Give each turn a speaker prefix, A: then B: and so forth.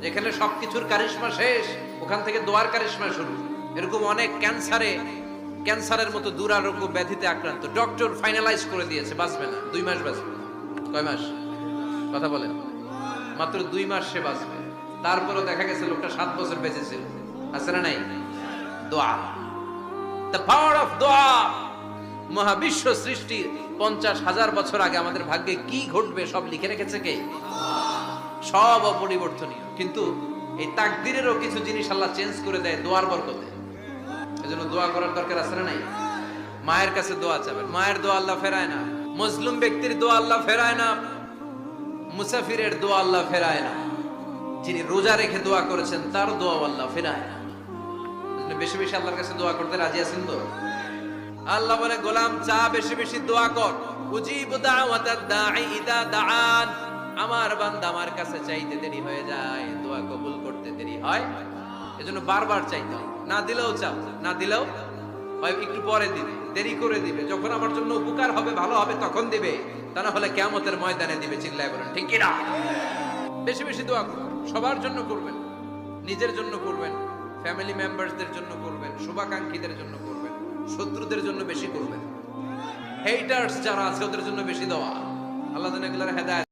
A: যেখানে সবকিছুর কারিশমা শেষ, ওখান থেকে দোয়ার কারিশমা শুরু। এরকম অনেক ক্যান্সারের মতো দুরারোগ্য ব্যাধিতে আক্রান্ত, ডক্টর ফাইনালাইজ করে দিয়েছে বাঁচবে না, 2 মাস বাঁচবে। কয় মাস? কথা বলেন। মাত্র 2 মাস সে বাঁচবে। তারপরও দেখা গেছে লোকটা 7 বছর বেঁচে ছিল। আছে না নাই? দোয়া, দ্য পাওয়ার অফ দোয়া। মহাবিশ্ব সৃষ্টির 50,000 বছর আগে আমাদের ভাগ্যে কি ঘটবে সব লিখে রেখেছে কে? সব অপরিবর্তনীয়। কিন্তু এই তাকদিরেরও কিছু জিনিস আল্লাহ চেঞ্জ করে দেয় দোয়ার বরকতে। এজন্য দোয়া করার দরকার আছে না নাই? মায়ের কাছে দোয়া চাবেন, মায়ের দোয়া আল্লাহ ফেরায় না। মুসলিম ব্যক্তির দোয়া আল্লাহ ফেরায় না। মুসাফিরের দোয়া আল্লাহ ফেরায় না। যিনি রোজা রেখে দোয়া করেছেন তার দোয়া আল্লাহ ফেরায় না। বেশি বেশি আল্লাহর কাছে দোয়া করতে রাজি আছেন তো? আল্লাহ বলে, গোলাম চা বেশি বেশি দোয়া কর। উজিবু দাওয়াতাদ দাঈ ইদা দাআন। আমার বান্দা আমার কাছে চাইতে দেরি হয়ে যায়, দোয়া কবুল করতে দেরি হয়। এজন্য বারবার চাইতে হয়। না দিলেও চাও, না দিলেও হয় একটু পরে দিবে, দেরি করে দিবে। যখন আমার জন্য উপকার হবে, ভালো হবে, তখন দিবে। তা না হলে কিয়ামতের ময়দানে দিবে। চিল্লায় বলেন ঠিক কি না? বেশি বেশি দোয়া করুন। সবার জন্য করবেন, নিজের জন্য করবেন, ফ্যামিলি মেম্বারসদের জন্য করবেন, শুভাকাঙ্ক্ষীদের জন্য করবেন, শত্রুদের জন্য বেশি করবেন, হেটার্স যারা আছে ওদের জন্য বেশি দেওয়া। আল্লাহ যেন এগুলোর হেদায়েত